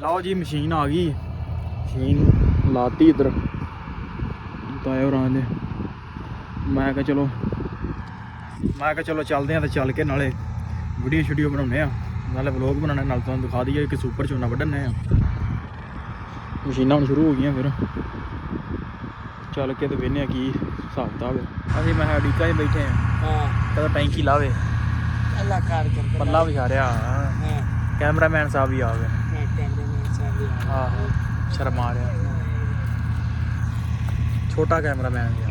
ਲਓ ਜੀ ਮਸ਼ੀਨ ਆ ਗਈ। ਮਸ਼ੀਨ ਲਾਤੀ ਇੱਧਰ ਤਾਏ ਹੋਰਾਂ ਨੇ। ਮੈਂ ਕਿਹਾ ਚਲੋ ਚੱਲਦੇ ਆ ਤੇ ਚੱਲ ਕੇ ਨਾਲੇ ਵੀਡੀਓ ਸ਼ੂਡੀਓ ਬਣਾਉਂਦੇ ਆ, ਨਾਲੇ ਵਲੋਗ ਬਣਾਉਣਾ, ਨਾਲ ਤੁਹਾਨੂੰ ਦਿਖਾ ਦਈਏ ਕਿ ਸੁਪਰ ਝੋਨਾ ਵੱਢਣੇ ਆ। ਮਸ਼ੀਨਾਂ ਹੁਣ ਸ਼ੁਰੂ ਹੋ ਗਈਆਂ, ਫਿਰ ਚੱਲ ਕੇ ਤੇ ਵੇਖਦੇ ਆ ਕੀ ਹਿਸਾਬ ਕਿਤਾਬ ਹੈ। ਅਸੀਂ ਮੈਂ ਅੜੀਕਾ 'ਚ ਬੈਠੇ ਆ। ਹਾਂ ਕਦੋਂ ਟੈਂਕੀ ਲਾਵੇ ਅੱਲਾ ਕਰ ਪੱਲਾ ਵਿਛਾ ਰਿਹਾ। ਹਾਂ ਕੈਮਰਾਮੈਨ ਸਾਹਿਬ ਵੀ ਆ ਗਏ। ਕੈਮਰਾਮੈਨ ਸਾਹਿਬ ਆਹੋ ਸ਼ਰਮਾ ਰਿਹਾ, ਛੋਟਾ ਕੈਮਰਾਮੈਨ ਵੀ ਆ।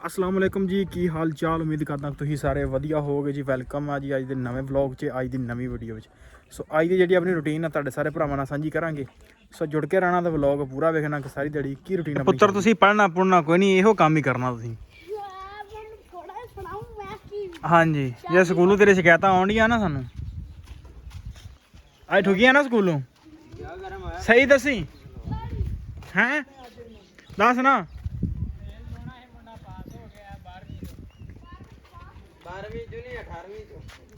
अस्सलाम वालेकुम जी, की हाल चाल। उम्मीद करदा तुसीं सारे वधिया होवोगे जी। वैलकम आ जी अज दे नवें व्लॉग च, अज दी नवीं वीडियो विच। सो अज दी जिहड़ी अपनी रूटीन है तुहाडे सारे भरावां नाल सांझी करांगे। सो जुड़ के रहना, तो व्लॉग पूरा वेखना कि सारी दिहाड़ी की रूटीन। पुत्तर तुसीं पढ़ना पुढ़ना कोई नहीं, इहो काम ही करना तुसीं। हाँ जी, जे स्कूलों तेरे शिकायतां आउंदियां ना सानूं, अज ठुकियां ना स्कूलों, सही दसी हैं, दस ना।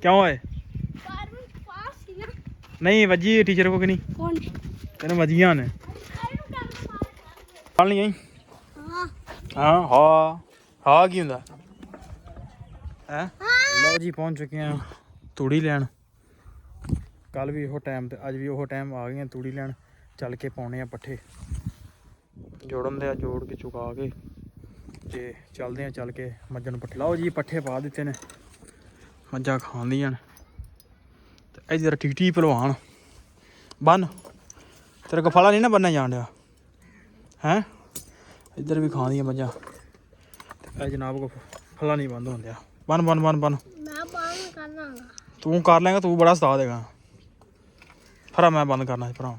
क्यों है नहीं वजी टीचर को कि नहीं तेन वजिया ने नहीं आई। हाँ हाँ हाँ की होंदा है। लो जी पहुँच चुके हैं तूड़ी लैन। कल भी ओह टाइम अज भी ओह टाइम आ गए तूड़ी लैन। चल के पाने पट्ठे जोड़न दे, जोड़ के चुका के ते चलते हैं चल के मज्झां नूं पट्ठे। लो जी पट्ठे पा दिते ने, मज्झां खांदियां ने। ते इधर टिकटी भलवान बन, तेरे को फला नहीं ना बनना जान दिया हैं। इधर भी खांदियां मज्झां, ते जनाब को फला नहीं बंद होंदिया। बन बन बन बन तू कर लेंगा, तू बड़ा उस्ताद देगा। फरा मैं बंद करना भरा।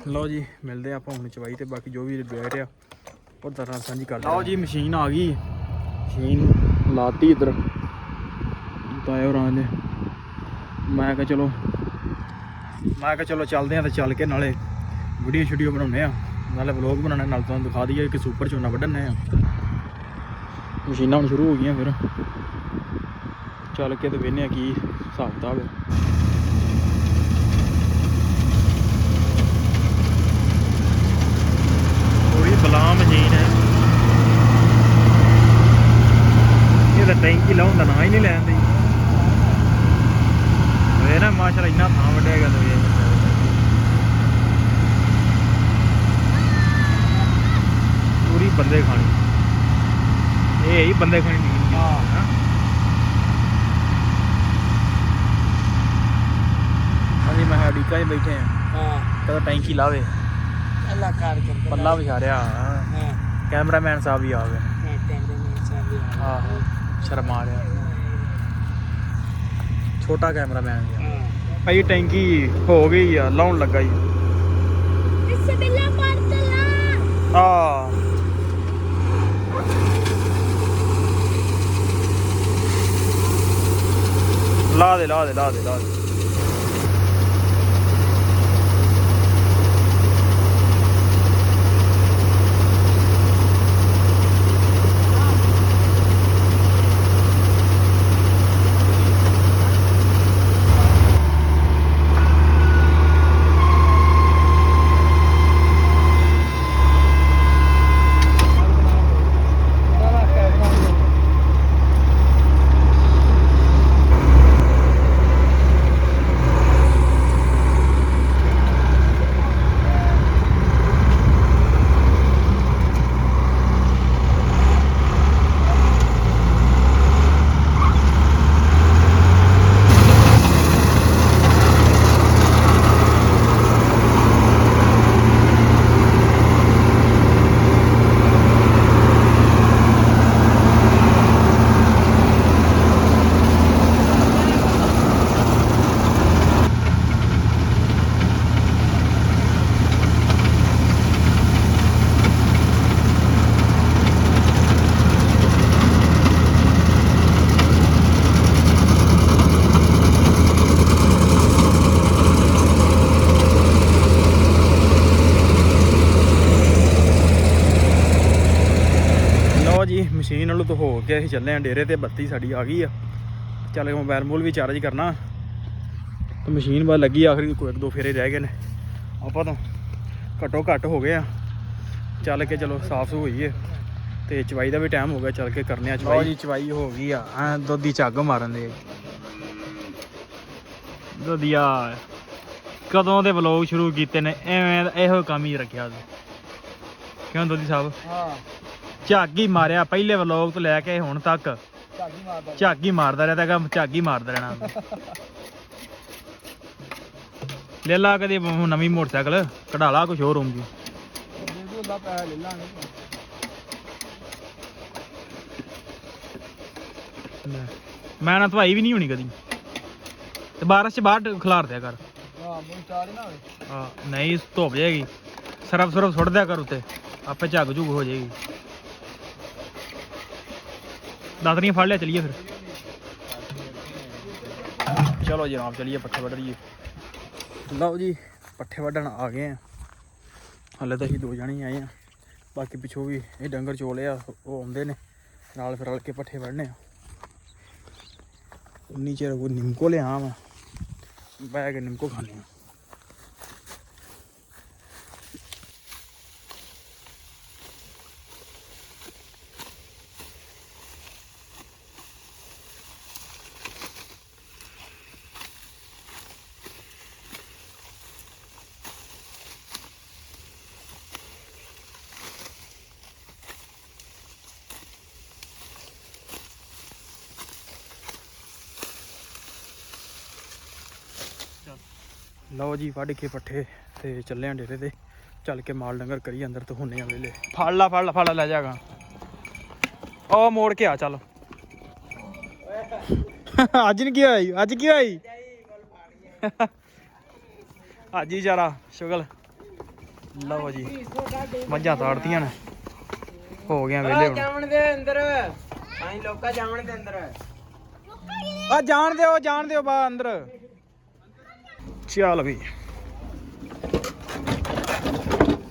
लो जी मिलते हैं आप हुण चवाई, ते बाकी जो भी बैठ आ और तरह सांझी कर। लो जी मशीन आ गई। मशीन लाती इधर ताए होरां ने। मैं कहा चलो चलते हैं तो चल के नाले वीडियो शूडियो बनाउने आ, नाले व्लॉग बनाने, नाल तुहानूं दिखा दईए कि सुपर झोना वड्ढने आ। मशीनां हुण शुरू हो गईयां, फिर चल के तो वेखने की हिसाब किताब है। थोड़ी बला मशीन है, ये तो टैंकी लाउण दा नां ही नहीं लैण दी। ना माशाल्लाह इन्ना थां वड्ढेगा तो ये पूरी बंदे खानी, ये ही बंदे खानी नहीं। हाँ अभी मैं अड़ीका 'च बैठे हैं। कदों टैंकी लावे ਅੱਲਾ ਕਰ पल्ला विछा रहा। कैमरामैन साहब भी आ गए। ਕੈਮਰਾਮੈਨ ਸਾਹਿਬ आहो शर्मा रहा, छोटा कैमरामैन भी आ। भाई टैंकी हो गई है, लाउन लगा जी। ला दे ला दे ला दे ला दे। ਮੁੱਲ ਤੋਂ ਹੋ ਕੇ ਅਸੀਂ ਚੱਲੇ ਆ ਡੇਰੇ ਤੇ। ਬੱਤੀ ਸਾਡੀ ਆ ਗਈ ਆ। ਚੱਲ ਕੇ ਮੋਬਾਈਲ ਮੂਲ ਵੀ ਚਾਰਜ ਕਰਨਾ ਤੇ ਮਸ਼ੀਨ ਬਸ ਲੱਗੀ ਆਖਰੀ ਕੋਈ 1-2 ਫੇਰੇ ਰਹਿ ਗਏ ਨੇ। ਆਪਾਂ ਤਾਂ ਘੱਟੋ ਘੱਟ ਹੋ ਗਏ ਆ। ਚੱਲ ਕੇ ਚਲੋ ਸਾਫ ਸੁ ਹੋਈਏ ਤੇ ਚਵਾਈ ਦਾ ਵੀ ਟਾਈਮ ਹੋ ਗਿਆ। ਚੱਲ ਕੇ ਕਰਨੇ ਆ ਚਵਾਈ। ਜੀ ਚਵਾਈ ਹੋ ਗਈ ਆ। ਐ ਦੁੱਧ ਦੀ ਝੱਗ ਮਾਰਨ ਦੇ ਦੁੱਧੀਆ ਕਦੋਂ ਦੇ ਵਲੋਗ ਸ਼ੁਰੂ ਕੀਤੇ ਨੇ ਐਵੇਂ ਇਹੋ ਕੰਮ ਹੀ ਰੱਖਿਆ ਕਿਉਂ ਦੋਦੀ ਸਾਹਿਬ? ਹਾਂ ਝੱਗ ਹੀ ਮਾਰਿਆ ਪਹਿਲੇ ਵਲੋਗ ਤੋਂ ਲੈ ਕੇ ਹੁਣ ਤੱਕ। ਝੱਗ ਹੀ ਮਾਰਦਾ ਰਿਹਾ ਤਾਂ ਝੱਗ ਹੀ ਮਾਰਦਾ ਰਹਿਣਾ। ਲੈ ਲਾ ਕਦੇ ਨਵੀਂ ਮੋਟਰਸਾਈਕਲ ਕਢਾ ਲਾ ਕੁਛ ਹੋਰ ਹੋਊਗੀ। ਪੈਸਾ ਲੈ ਲਾਂਗੇ। ਮੈਂ ਨਾ ਧਵਾਈ ਵੀ ਨਹੀਂ ਹੋਣੀ ਕਦੀ ਤੇ ਬਾਰਿਸ਼ ਚ ਬਾਹਰ ਖਿਲਾਰ ਦਿਆ ਕਰ। ਹਾਂ ਨਹੀਂ ਧੁੱਪ ਜਾਏਗੀ। ਸਰਫ ਸੁੱਟ ਦਿਆ ਕਰ ਉੱਤੇ ਆਪੇ ਝੱਗ ਝੁੱਗ ਹੋ ਜਾਏਗੀ। ਦਾਤਰੀਆਂ ਫੜ ਲਿਆ ਚਲੀਏ ਫਿਰ। ਚਲੋ ਜੀ ਆਰਾਮ ਚਲੀਏ ਪੱਠੇ ਵੱਢ ਲਈਏ। ਲਓ ਜੀ ਪੱਠੇ ਵੱਢਣ ਆ ਗਏ ਆ। ਹਾਲੇ ਤਾਂ ਅਸੀਂ 2 ਜਣੇ ਹੀ ਆਏ ਆ। ਬਾਕੀ ਪਿੱਛੋਂ ਵੀ ਇਹ ਡੰਗਰ ਚੋਲੇ ਆ ਉਹ ਆਉਂਦੇ ਨੇ ਨਾਲ ਫਿਰ ਰਲ ਕੇ ਪੱਠੇ ਵੱਢਣੇ ਆ। ਉਨੀ ਚਿਰ ਉਹ ਨਿੰਮਕੋ ਲਿਆ ਵਾ ਬਹਿ ਕੇ ਨਿੰਮਕੋ ਖਾਣੇ ਆ। ਲਓ ਜੀ ਵੱਢ ਕੇ ਪੱਠੇ ਤੇ ਚੱਲੇ ਆ ਡੇਰੇ ਤੇ। ਚੱਲ ਕੇ ਮਾਲ ਡੰਗਰ ਕਰੀ ਅੰਦਰ ਤੇ ਹੁੰਨੇ ਆ ਵੇਲੇ। ਫੜ ਲਾ ਲੈ ਜਾਗਾ। ਉਹ ਮੋੜ ਕੇ ਆ ਚੱਲ। ਅੱਜ ਨਹੀਂ ਕੀ ਹੋਇਆ? ਅੱਜ ਕੀ ਹੋਈ? ਅੱਜ ਹੀ ਜਾਰਾ ਸ਼ੁਗਲ। ਲਓ ਜੀ ਮੱਝਾਂ ਤਾੜਤੀਆਂ ਨੇ ਹੋ ਗਿਆ ਵੇਲੇ ਹੁਣ। ਜਾਵਣ ਦੇ ਅੰਦਰ ਆਈ ਲੋਕਾਂ ਜਾਵਣ ਦੇ ਅੰਦਰ ਆ ਜਾਣ ਦਿਓ ਬਾ ਅੰਦਰ। ਚੱਲ ਵੀ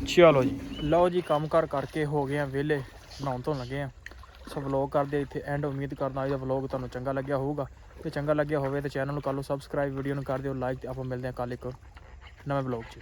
ਚਲੋ ਜੀ। ਲਓ ਜੀ ਕੰਮ ਕਾਰ ਕਰਕੇ ਹੋ ਗਏ ਆ ਵਿਹਲੇ। ਨਹਾਉਣ ਧੋਣ ਲੱਗੇ ਆ। ਸੋ ਵਲੋਗ ਕਰਦੇ ਇੱਥੇ ਐਂਡ। ਉਮੀਦ ਕਰਦਾ ਇਹਦਾ ਵਲੋਗ ਤੁਹਾਨੂੰ ਚੰਗਾ ਲੱਗਿਆ ਹੋਊਗਾ। ਤੇ ਚੰਗਾ ਲੱਗਿਆ ਹੋਵੇ ਤਾਂ ਚੈਨਲ ਨੂੰ ਕਰ ਲਓ ਸਬਸਕ੍ਰਾਈਬ, ਵੀਡੀਓ ਨੂੰ ਕਰ ਦਿਓ ਲਾਈਕ। ਤੇ ਆਪਾਂ ਮਿਲਦੇ ਹਾਂ ਕੱਲ੍ਹ ਇੱਕ ਨਵੇਂ ਵਲੋਗ 'ਚ।